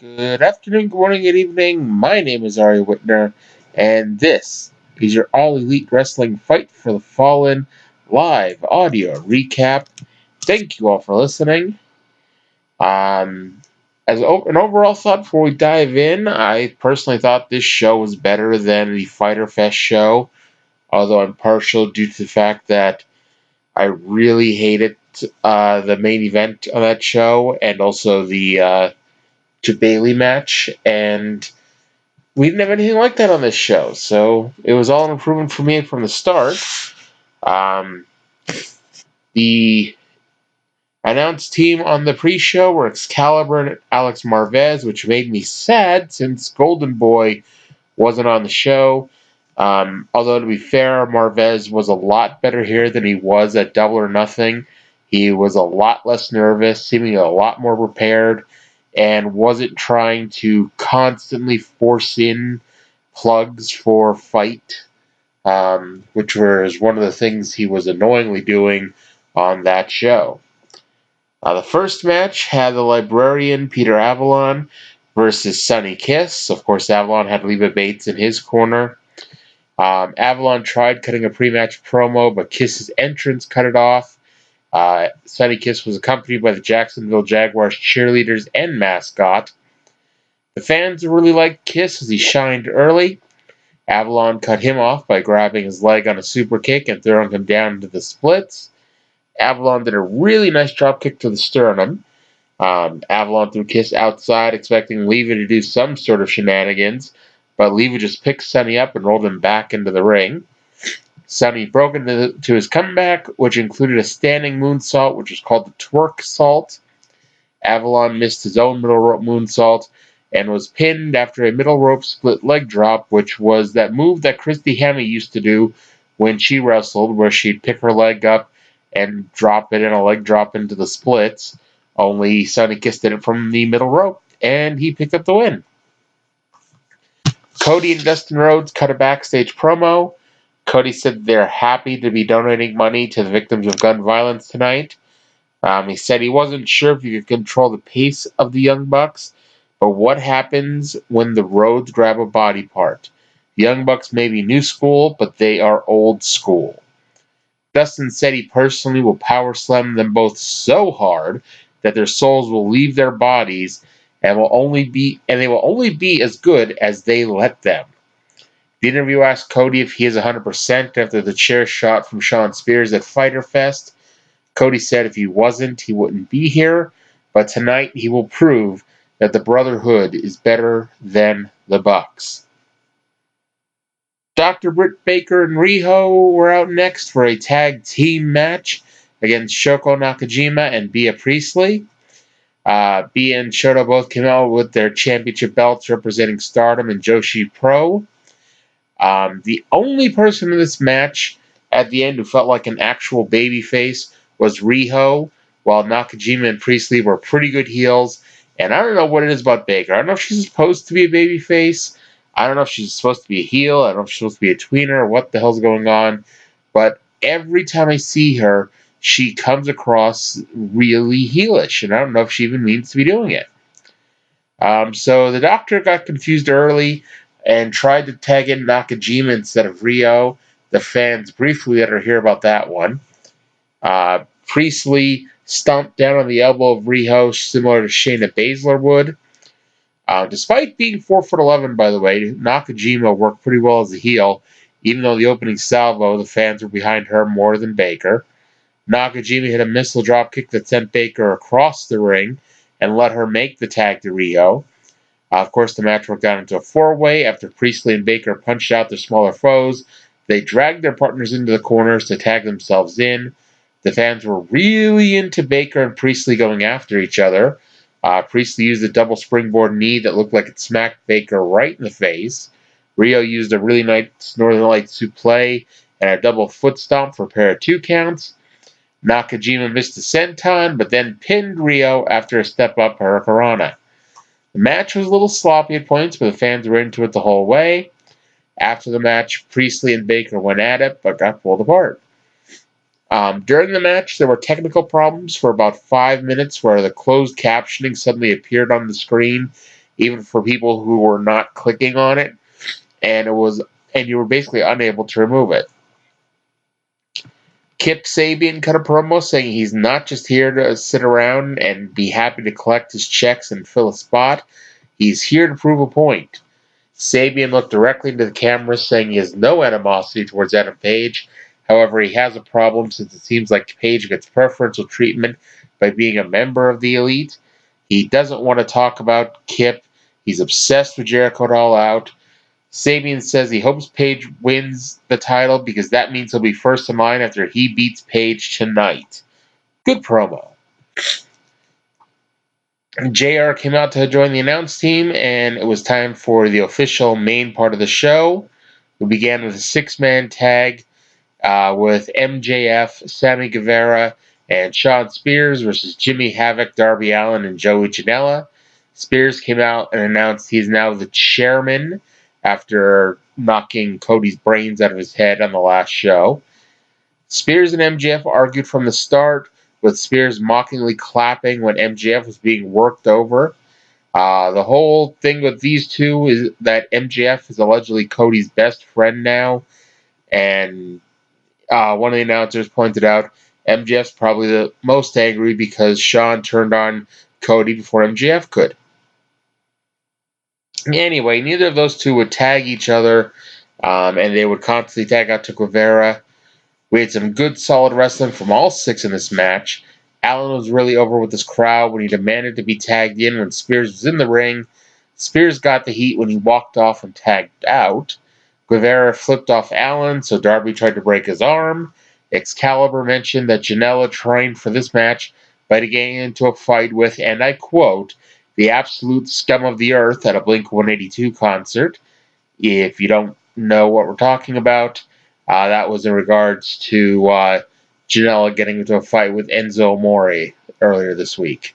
Good afternoon, good morning, good evening. My name is Arya and this is your All Elite Wrestling Fight for the Fallen live audio recap. Thank you all for listening. Um, an overall thought before we dive in, I personally thought this show was better than the Fighter Fest show, although I'm partial due to the fact that I really hated the main event on that show and also the to Bailey match, and we didn't have anything like that on this show, so it was all an improvement for me from the start. Um, the announced team on the pre-show were Excalibur and Alex Marvez, which made me sad since Golden Boy wasn't on the show. Although, to be fair, Marvez was a lot better here than he was at Double or Nothing. He was a lot less nervous, seeming a lot more prepared, and wasn't trying to constantly force in plugs for fight, which was one of the things he was annoyingly doing on that show. The first match had the librarian Peter Avalon versus Sonny Kiss. Of course, Avalon had Leva Bates in his corner. Avalon tried cutting a pre-match promo, but Kiss's entrance cut it off. Sonny Kiss was accompanied by the Jacksonville Jaguars cheerleaders and mascot. The fans really liked Kiss as he shined early. Avalon cut him off by grabbing his leg on a super kick and throwing him down into the splits. Avalon did a really nice drop kick to the sternum. Avalon threw Kiss outside, expecting Leva to do some sort of shenanigans, but Leva just picked Sonny up and rolled him back into the ring. Sonny broke into his comeback, which included a standing moonsault, which was called the twerk salt. Avalon missed his own middle rope moonsault and was pinned after a middle rope split leg drop, which was that move that Christy Hemme used to do when she wrestled, where she'd pick her leg up and drop it in a leg drop into the splits. Only Sonny Kiss did it from the middle rope, and he picked up the win. Cody and Dustin Rhodes cut a backstage promo. Cody said they're happy to be donating money to the victims of gun violence tonight. He said he wasn't sure if he could control the pace of the Young Bucks, but what happens when the Rhodes grab a body part? The Young Bucks may be new school, but they are old school. Dustin said he personally will power slam them both so hard that their souls will leave their bodies and they will only be as good as they let them. The interview asked Cody if he is 100% after the chair shot from Shawn Spears at Fyter Fest. Cody said if he wasn't, he wouldn't be here, but tonight he will prove that the Brotherhood is better than the Bucks. Dr. Britt Baker and Riho were out next for a tag team match against Shoko Nakajima and Bea Priestley. Bea and Shota both came out with their championship belts representing Stardom and Joshi Pro. The only person in this match at the end who felt like an actual babyface was Riho, while Nakajima and Priestley were pretty good heels. And I don't know what it is about Baker. I don't know if she's supposed to be a babyface. I don't know if she's supposed to be a heel. I don't know if she's supposed to be a tweener or what the hell's going on. But every time I see her, she comes across really heelish. And I don't know if she even means to be doing it. So the Doctor got confused early and tried to tag in Nakajima instead of Riho. The fans briefly let her hear about that one. Priestley stomped down on the elbow of Riho, similar to Shayna Baszler would. Despite being 4'11", by the way, Nakajima worked pretty well as a heel, even though the opening salvo, the fans were behind her more than Baker. Nakajima hit a missile dropkick that sent Baker across the ring and let her make the tag to Riho. Of course, the match worked out into a four-way. After Priestley and Baker punched out their smaller foes, they dragged their partners into the corners to tag themselves in. The fans were really into Baker and Priestley going after each other. Priestley used a double springboard knee that looked like it smacked Baker right in the face. Riho used a really nice Northern Lights suplex and a double foot stomp for a pair of 2 counts. Nakajima missed a senton, but then pinned Riho after a step-up hurricanrana. The match was a little sloppy at points, but the fans were into it the whole way. After the match, Priestley and Baker went at it, but got pulled apart. During the match, there were technical problems for about 5 minutes where the closed captioning suddenly appeared on the screen even for people who were not clicking on it, and you were basically unable to remove it. Kip Sabian cut a promo saying he's not just here to sit around and be happy to collect his checks and fill a spot. He's here to prove a point. Sabian looked directly into the camera, saying he has no animosity towards Adam Page. However, he has a problem since it seems like Page gets preferential treatment by being a member of the Elite. He doesn't want to talk about Kip. He's obsessed with Jericho at All Out. Sabian says he hopes Page wins the title because that means he'll be first in line after he beats Page tonight. Good promo. JR came out to join the announce team, and it was time for the official main part of the show. We began with a six-man tag with MJF, Sammy Guevara, and Shawn Spears versus Jimmy Havoc, Darby Allin, and Joey Janela. Spears came out and announced he's now the chairman after knocking Cody's brains out of his head on the last show. Spears and MJF argued from the start, with Spears mockingly clapping when MJF was being worked over. The whole thing with these two is that MJF is allegedly Cody's best friend now, and one of the announcers pointed out MJF's probably the most angry because Shawn turned on Cody before MJF could. Anyway, neither of those two would tag each other, and they would constantly tag out to Guevara. We had some good, solid wrestling from all six in this match. Allin was really over with this crowd when he demanded to be tagged in when Spears was in the ring. Spears got the heat when he walked off and tagged out. Guevara flipped off Allin, so Darby tried to break his arm. Excalibur mentioned that Janela trained for this match by getting into a fight with, and I quote, the absolute scum of the earth at a Blink-182 concert. If you don't know what we're talking about, that was in regards to Janela getting into a fight with Enzo Amore earlier this week.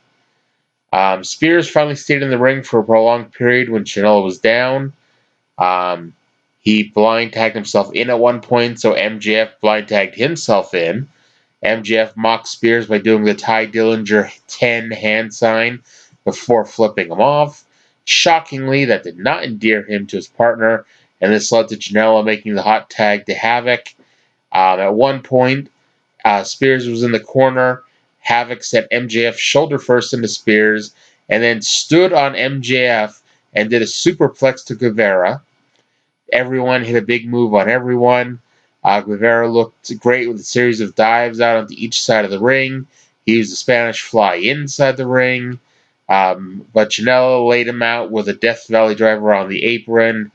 Spears finally stayed in the ring for a prolonged period when Janela was down. He blind tagged himself in at one point, so MJF blind tagged himself in. MJF mocked Spears by doing the Ty Dillinger 10 hand sign before flipping him off. Shockingly, that did not endear him to his partner, and this led to Janela making the hot tag to Havoc. At one point, Spears was in the corner. Havoc sent MJF shoulder first into Spears, and then stood on MJF and did a superplex to Guevara. Everyone hit a big move on everyone. Guevara looked great with a series of dives out onto each side of the ring. He used a Spanish fly inside the ring. But Janela laid him out with a Death Valley driver on the apron.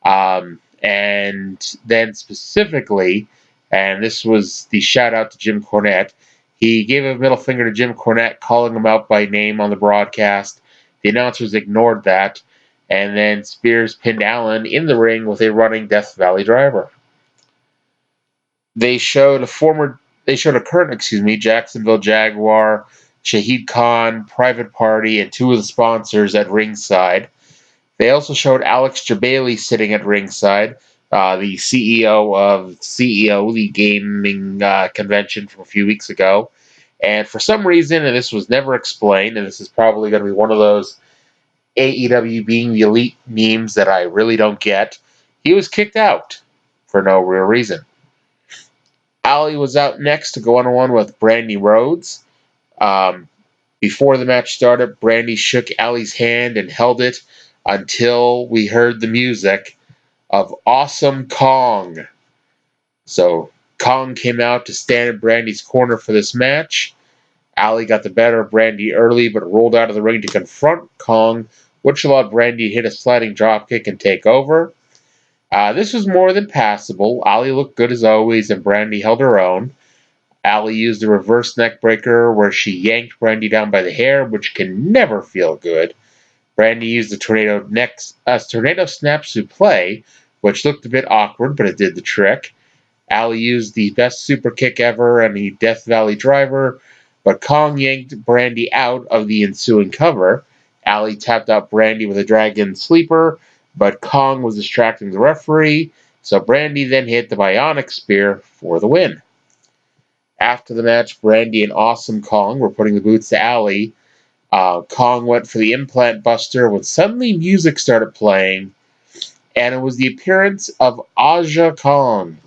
And then specifically, and this was the shout out to Jim Cornette, he gave a middle finger to Jim Cornette, calling him out by name on the broadcast. The announcers ignored that, and then Spears pinned Allin in the ring with a running Death Valley driver. They showed a current Jacksonville Jaguar, Shahid Khan, Private Party, and two of the sponsors at ringside. They also showed Alex Jabali sitting at ringside, the CEO of CEO, the gaming convention from a few weeks ago. And for some reason, and this was never explained, and this is probably going to be one of those AEW being the elite memes that I really don't get, he was kicked out for no real reason. Ali was out next to go one-on-one with Brandy Rhodes. Before the match started, Brandy shook Ali's hand and held it until we heard the music of Awesome Kong. So Kong came out to stand in Brandy's corner for this match. Ali got the better of Brandy early, but rolled out of the ring to confront Kong, which allowed Brandy to hit a sliding dropkick and take over. This was more than passable. Ali looked good as always, and Brandy held her own. Ali used a reverse neckbreaker where she yanked Brandy down by the hair, which can never feel good. Brandy used the tornado snap suplex, which looked a bit awkward, but it did the trick. Ali used the best super kick ever and the Death Valley driver, but Kong yanked Brandy out of the ensuing cover. Ali tapped out Brandy with a dragon sleeper, but Kong was distracting the referee, so Brandy then hit the Bionic Spear for the win. After the match, Brandy and Awesome Kong were putting the boots to Ali. Kong went for the implant buster when suddenly music started playing, and it was the appearance of Aja Kong.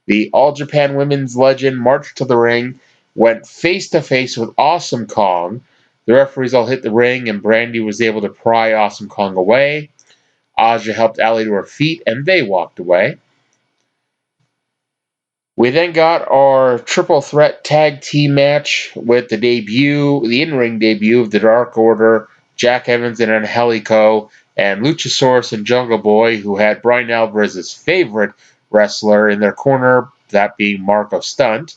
The All Japan Women's Legend marched to the ring, went face to face with Awesome Kong. The referees all hit the ring, and Brandy was able to pry Awesome Kong away. Aja helped Allie to her feet, and they walked away. We then got our triple threat tag team match with the in-ring debut of the Dark Order, Jack Evans and Angelico, and Luchasaurus and Jungle Boy, who had Bryan Alvarez's favorite wrestler in their corner, that being Marco Stunt.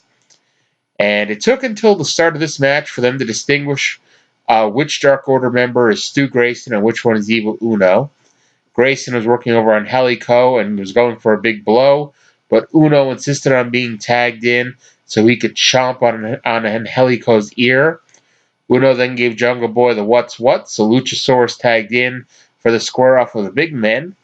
And it took until the start of this match for them to distinguish which Dark Order member is Stu Grayson and which one is Evil Uno. Grayson was working over on Angelico and was going for a big blow, but Uno insisted on being tagged in so he could chomp on Angelico's ear. Uno then gave Jungle Boy the what's what, so Luchasaurus tagged in for the square off of the big men.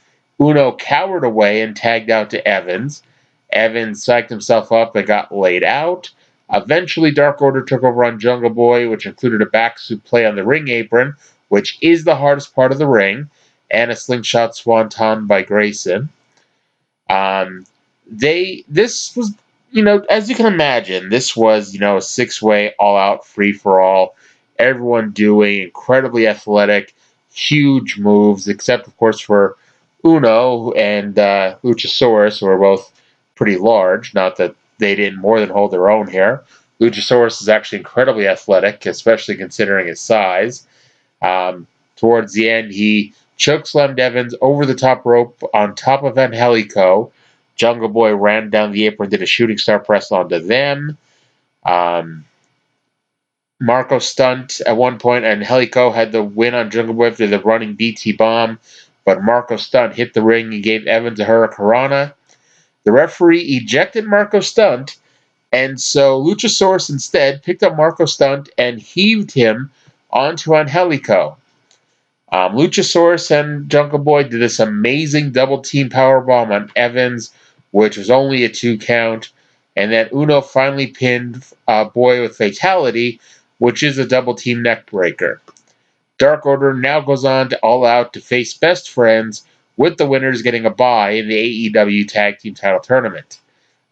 Uno cowered away and tagged out to Evans. Evans psyched himself up and got laid out. Eventually, Dark Order took over on Jungle Boy, which included a back suplex on the ring apron, which is the hardest part of the ring, and a slingshot swanton by Grayson. This was, as you can imagine, this was, a six-way all-out free-for-all. Everyone doing incredibly athletic, huge moves, except, of course, for Uno and Luchasaurus, who are both pretty large. Not that they didn't more than hold their own here. Luchasaurus is actually incredibly athletic, especially considering his size. Towards the end, he chokeslammed Evans over the top rope on top of Angelico. Jungle Boy ran down the apron, did a shooting star press onto them. Marco Stunt at one point, and Angelico had the win on Jungle Boy after the running BT bomb, but Marco Stunt hit the ring and gave Evans a hurricanrana. The referee ejected Marco Stunt, and so Luchasaurus instead picked up Marco Stunt and heaved him onto Angelico. Luchasaurus and Jungle Boy did this amazing double team powerbomb on Evans, which was only a 2 count, and then Uno finally pinned Boy with fatality, which is a double team neck breaker. Dark Order now goes on to All Out to face Best Friends, with the winners getting a bye in the AEW Tag Team Title Tournament.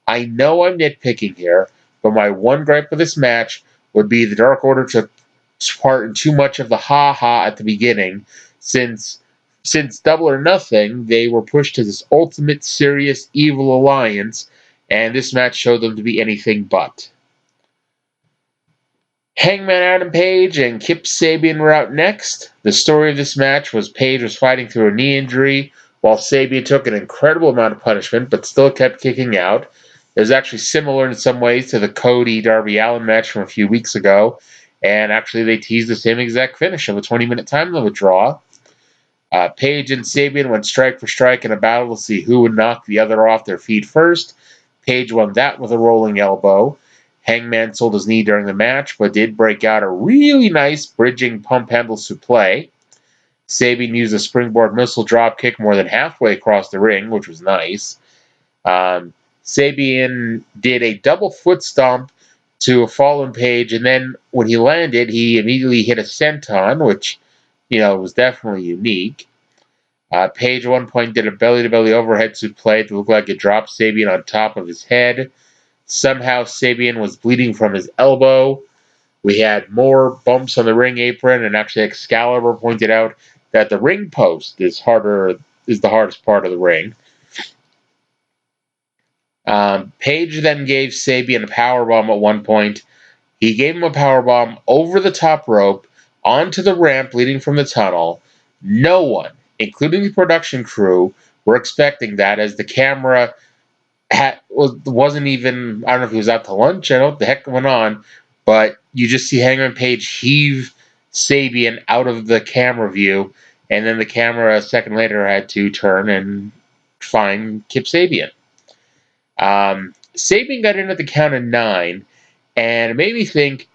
I know I'm nitpicking here, but my one gripe with this match would be the Dark Order took part in too much of the ha-ha at the beginning. Since Double or Nothing, they were pushed to this ultimate serious evil alliance, and this match showed them to be anything but. Hangman Adam Page and Kip Sabian were out next. The story of this match was Page was fighting through a knee injury, while Sabian took an incredible amount of punishment, but still kept kicking out. It was actually similar in some ways to the Cody Darby Allin match from a few weeks ago, and actually they teased the same exact finish of a 20-minute time limit draw. Page and Sabian went strike for strike in a battle to see who would knock the other off their feet first. Page won that with a rolling elbow. Hangman sold his knee during the match, but did break out a really nice bridging pump handle suplex. Sabian used a springboard missile dropkick more than halfway across the ring, which was nice. Sabian did a double foot stomp to a fallen Page, and then when he landed, he immediately hit a senton, which, was definitely unique. Page at one point did a belly-to-belly overhead suplex to look like it dropped Sabian on top of his head. Somehow Sabian was bleeding from his elbow. We had more bumps on the ring apron, and actually Excalibur pointed out that the ring post is the hardest part of the ring. Page then gave Sabian a powerbomb at one point. He gave him a powerbomb over the top rope onto the ramp leading from the tunnel. No one, including the production crew, were expecting that, as the camera wasn't even, I don't know if he was out to lunch, I don't know what the heck went on, but you just see Hangman Page heave Sabian out of the camera view, and then the camera a second later had to turn and find Kip Sabian. Sabian got in at the count of 9, and it made me think,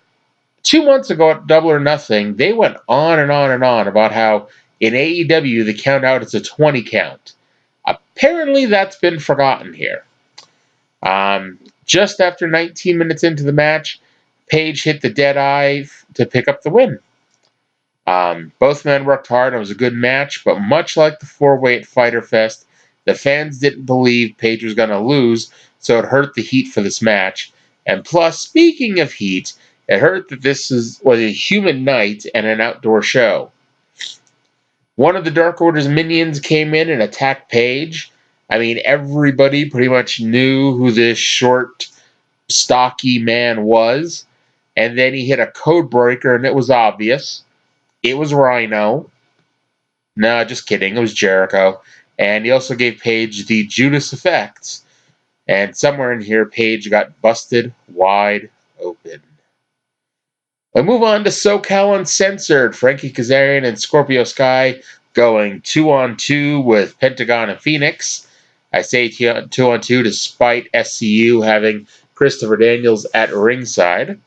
2 months ago at Double or Nothing, they went on and on and on about how in AEW the count out is a 20 count. Apparently that's been forgotten here. Just after 19 minutes into the match, Page hit the dead eye to pick up the win. Both men worked hard. It was a good match, but much like the four-way at Fyter Fest, the fans didn't believe Page was going to lose, so it hurt the heat for this match. And plus, speaking of heat, it hurt that this was a human night and an outdoor show. One of the Dark Order's minions came in and attacked Page. I mean, everybody pretty much knew who this short, stocky man was. And then he hit a code breaker, and it was obvious. It was Rhino. No, just kidding. It was Jericho. And he also gave Page the Judas effects. And somewhere in here, Page got busted wide open. We move on to SoCal Uncensored. Frankie Kazarian and Scorpio Sky going 2-on-2 with Pentagon and Phoenix. I say 2-on-2 despite SCU having Christopher Daniels at ringside.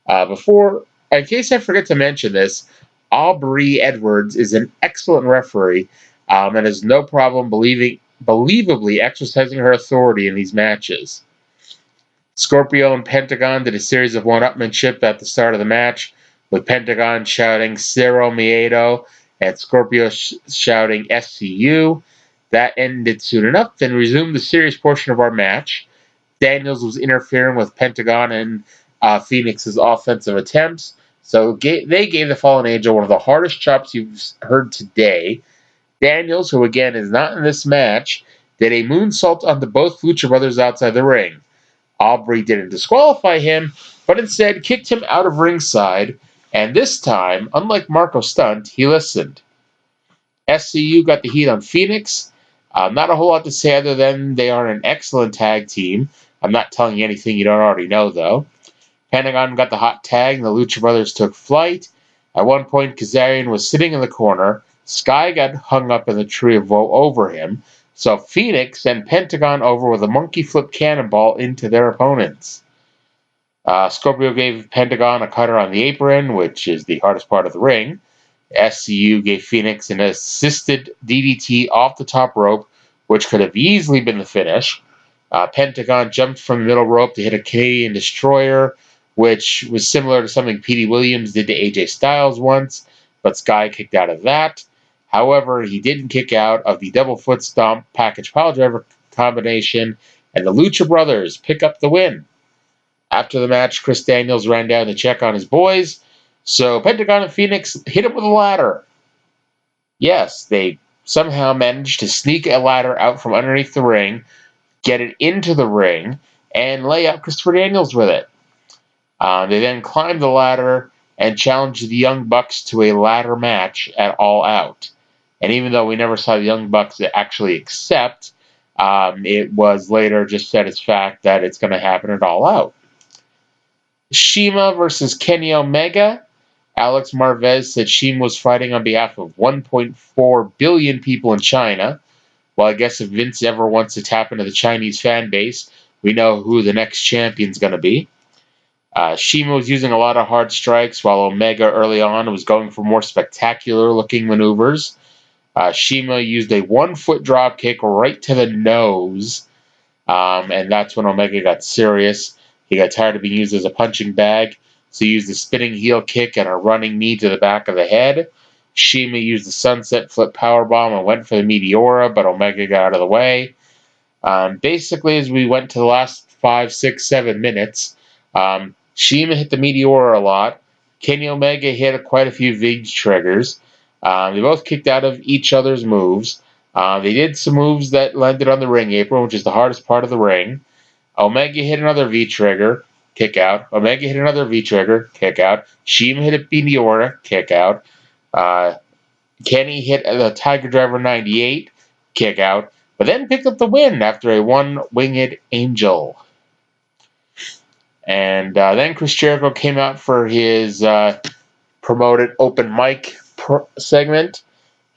In case I forget to mention this, Aubrey Edwards is an excellent referee and has no problem believably exercising her authority in these matches. Scorpio and Pentagon did a series of one-upmanship at the start of the match, with Pentagon shouting Cero Miedo and Scorpio shouting SCU. That ended soon enough, then resumed the serious portion of our match. Daniels was interfering with Pentagon and Phoenix's offensive attempts, so they gave the Fallen Angel one of the hardest chops you've heard today. Daniels, who again is not in this match, did a moonsault onto both Lucha Brothers outside the ring. Aubrey didn't disqualify him, but instead kicked him out of ringside, and this time, unlike Marco Stunt, he listened. SCU got the heat on Phoenix. Not a whole lot to say other than they are an excellent tag team. I'm not telling you anything you don't already know, though. Pentagon got the hot tag, and the Lucha Brothers took flight. At one point, Kazarian was sitting in the corner. Sky got hung up in the tree of woe over him. So Phoenix sent Pentagon over with a monkey flip cannonball into their opponents. Scorpio gave Pentagon a cutter on the apron, which is the hardest part of the ring. SCU gave Phoenix an assisted DDT off the top rope, which could have easily been the finish. Pentagon jumped from the middle rope to hit a Canadian Destroyer, which was similar to something Petey Williams did to AJ Styles once, but Sky kicked out of that. However, he didn't kick out of the double foot stomp package piledriver combination, and the Lucha Brothers pick up the win. After the match, Chris Daniels ran down to check on his boys, so Pentagon and Phoenix hit him with a ladder. Yes, they somehow managed to sneak a ladder out from underneath the ring, get it into the ring, and lay out Christopher Daniels with it. They then climbed the ladder and challenged the Young Bucks to a ladder match at All Out. And even though we never saw the Young Bucks actually accept, it was later just said as fact that it's going to happen at All Out. Shima versus Kenny Omega. Alex Marvez said Shima was fighting on behalf of 1.4 billion people in China. Well, I guess if Vince ever wants to tap into the Chinese fan base, we know who the next champion's going to be. Shima was using a lot of hard strikes, while Omega early on was going for more spectacular-looking maneuvers. Shima used a one-foot drop kick right to the nose, and that's when Omega got serious. He got tired of being used as a punching bag, so he used a spinning heel kick and a running knee to the back of the head. Shima used the sunset flip powerbomb and went for the Meteora, but Omega got out of the way. Basically, as we went to the last 5, 6, 7 minutes, Shima hit the Meteora a lot. Kenny Omega hit quite a few V triggers. They both kicked out of each other's moves. They did some moves that landed on the ring apron, which is the hardest part of the ring. Omega hit another V-trigger, kick out. Omega hit another V-trigger, kick out. Shima hit a Meteora, kick out. Kenny hit the Tiger Driver 98, kick out, but then picked up the win after a one-winged angel. And then Chris Jericho came out for his promoted open mic segment.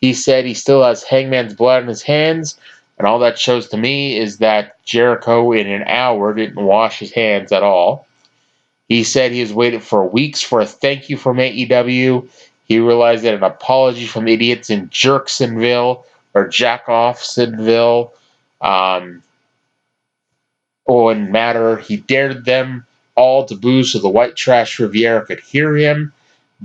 He said he still has Hangman's blood in his hands, and all that shows to me is that Jericho in an hour didn't wash his hands at all. He said he has waited for weeks for a thank you from AEW. He realized that an apology from idiots in Jerksonville or Jackoffsonville wouldn't matter. He dared them all to boo so the white trash Riviera could hear him.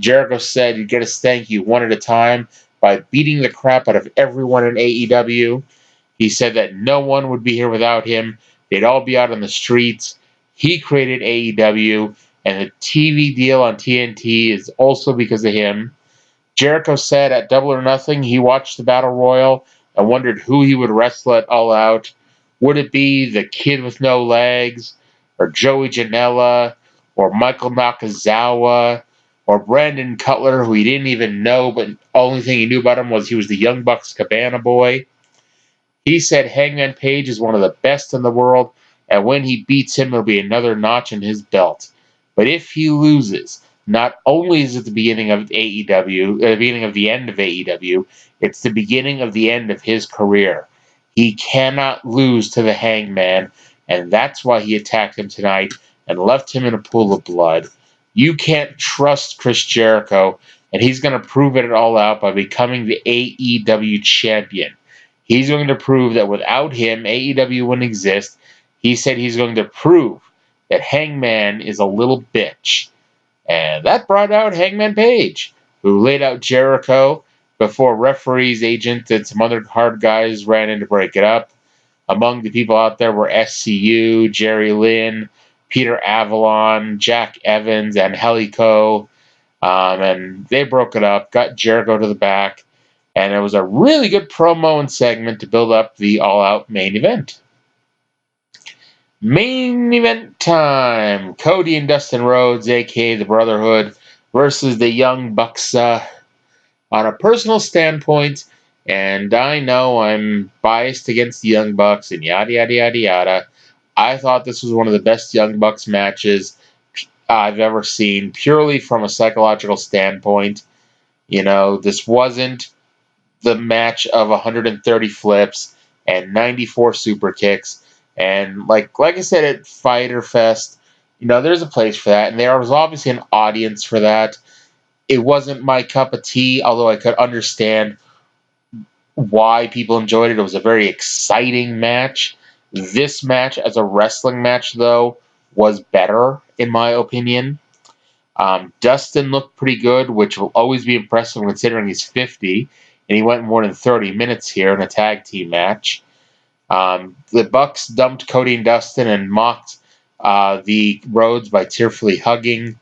Jericho said he'd get his thank you one at a time by beating the crap out of everyone in AEW. He said that no one would be here without him. They'd all be out on the streets. He created AEW, and the TV deal on TNT is also because of him. Jericho said at Double or Nothing he watched the Battle Royal and wondered who he would wrestle at All Out. Would it be the Kid with No Legs, or Joey Janela, or Michael Nakazawa, or Brandon Cutler, who he didn't even know, but the only thing he knew about him was he was the Young Bucks Cabana Boy? He said Hangman Page is one of the best in the world, and when he beats him, it'll be another notch in his belt. But if he loses, not only is it the beginning of AEW, the beginning of the end of AEW, it's the beginning of the end of his career. He cannot lose to the Hangman, and that's why he attacked him tonight and left him in a pool of blood. You can't trust Chris Jericho, and he's going to prove it all out by becoming the AEW champion. He's going to prove that without him, AEW wouldn't exist. He said he's going to prove that Hangman is a little bitch. And that brought out Hangman Page, who laid out Jericho before referee's agent and some other hard guys ran in to break it up. Among the people out there were SCU, Jerry Lynn, Peter Avalon, Jack Evans, and Helico. And they broke it up, got Jericho to the back. And it was a really good promo and segment to build up the all-out main event. Main event time. Cody and Dustin Rhodes, a.k.a. the Brotherhood, versus the Young Bucks. On a personal standpoint, and I know I'm biased against the Young Bucks and yada, yada, yada, yada, I thought this was one of the best Young Bucks matches I've ever seen, purely from a psychological standpoint. You know, this wasn't the match of 130 flips and 94 super kicks. And like I said at Fyter Fest, you know, there's a place for that. And there was obviously an audience for that. It wasn't my cup of tea, although I could understand why people enjoyed it. It was a very exciting match. This match, as a wrestling match, though, was better, in my opinion. Dustin looked pretty good, which will always be impressive considering he's 50. And he went more than 30 minutes here in a tag team match. The Bucks dumped Cody and Dustin and mocked the Rhodes by tearfully hugging.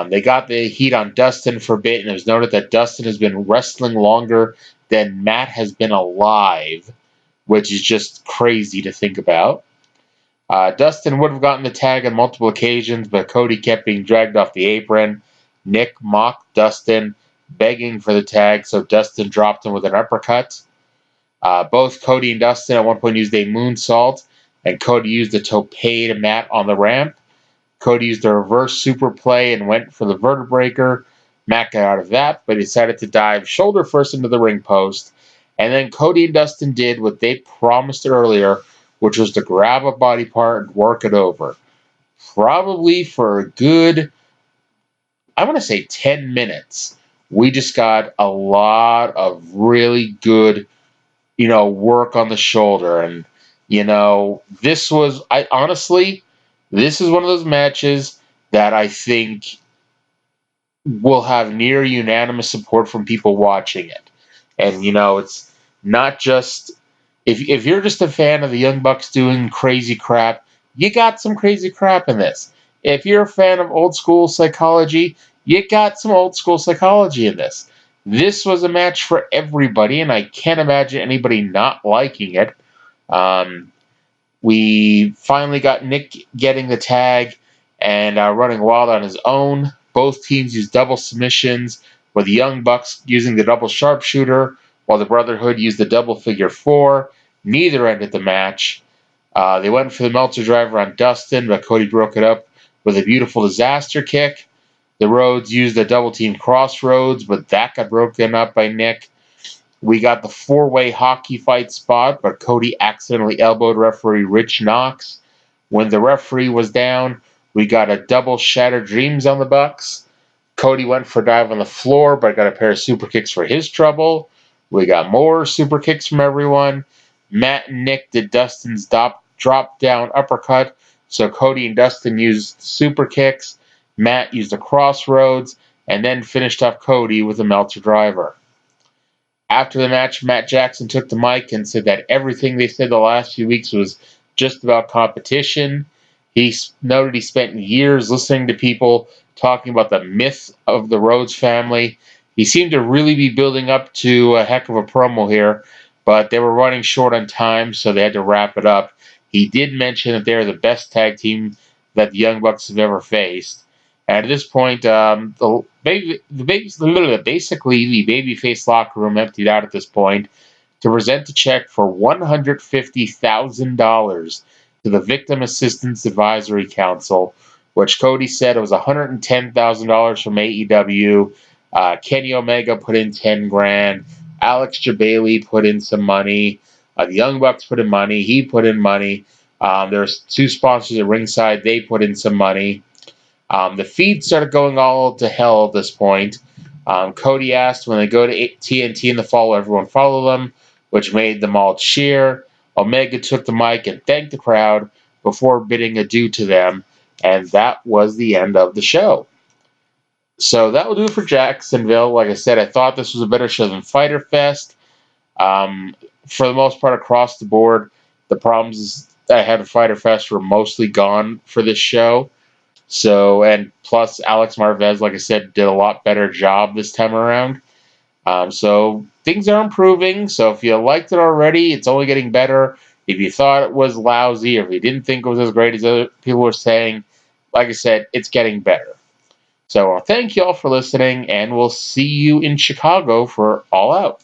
They got the heat on Dustin for a bit, and it was noted that Dustin has been wrestling longer than Matt has been alive, which is just crazy to think about. Dustin would have gotten the tag on multiple occasions, but Cody kept being dragged off the apron. Nick mocked Dustin, begging for the tag, so Dustin dropped him with an uppercut. Both Cody and Dustin at one point used a moonsault, and Cody used a tope to Matt on the ramp. Cody used a reverse super play and went for the vertebraker. Matt got out of that, but he decided to dive shoulder first into the ring post. And then Cody and Dustin did what they promised earlier, which was to grab a body part and work it over. Probably for a good, I want to say 10 minutes. We just got a lot of really good, work on the shoulder. And, this was, this is one of those matches that I think will have near unanimous support from people watching it. And, it's not just, if you're just a fan of the Young Bucks doing crazy crap, you got some crazy crap in this. If you're a fan of old school psychology, you got some old school psychology in this. This was a match for everybody, and I can't imagine anybody not liking it. We finally got Nick getting the tag and running wild on his own. Both teams used double submissions, with the Young Bucks using the double sharpshooter, while the Brotherhood used the double figure four. Neither ended the match. They went for the Meltzer driver on Dustin, but Cody broke it up with a beautiful disaster kick. The Rhodes used a double team crossroads, but that got broken up by Nick. We got the four-way hockey fight spot, but Cody accidentally elbowed referee Rich Knox. When the referee was down, we got a double Shattered Dreams on the Bucks. Cody went for a dive on the floor, but got a pair of super kicks for his trouble. We got more super kicks from everyone. Matt and Nick did Dustin's drop-down uppercut, so Cody and Dustin used super kicks. Matt used the crossroads, and then finished off Cody with a Meltzer driver. After the match, Matt Jackson took the mic and said that everything they said the last few weeks was just about competition. He noted he spent years listening to people talking about the myth of the Rhodes family. He seemed to really be building up to a heck of a promo here, but they were running short on time, so they had to wrap it up. He did mention that they're the best tag team that the Young Bucks have ever faced. And at this point, basically the babyface locker room emptied out at this point to present a check for $150,000 to the Victim Assistance Advisory Council, which Cody said it was $110,000 from AEW. Kenny Omega put in 10 grand. Alex Jabali put in some money. The Young Bucks put in money. He put in money. There's two sponsors at ringside. They put in some money. The feed started going all to hell at this point. Cody asked when they go to TNT in the fall, everyone follow them, which made them all cheer. Omega took the mic and thanked the crowd before bidding adieu to them, and that was the end of the show. So that will do it for Jacksonville. Like I said, I thought this was a better show than Fyter Fest. For the most part, across the board, the problems that I had at Fyter Fest were mostly gone for this show. So, and plus Alex Marvez, like I said, did a lot better job this time around. So things are improving. So if you liked it already, it's only getting better. If you thought it was lousy, or if you didn't think it was as great as other people were saying, like I said, it's getting better. So thank you all for listening, and we'll see you in Chicago for All Out.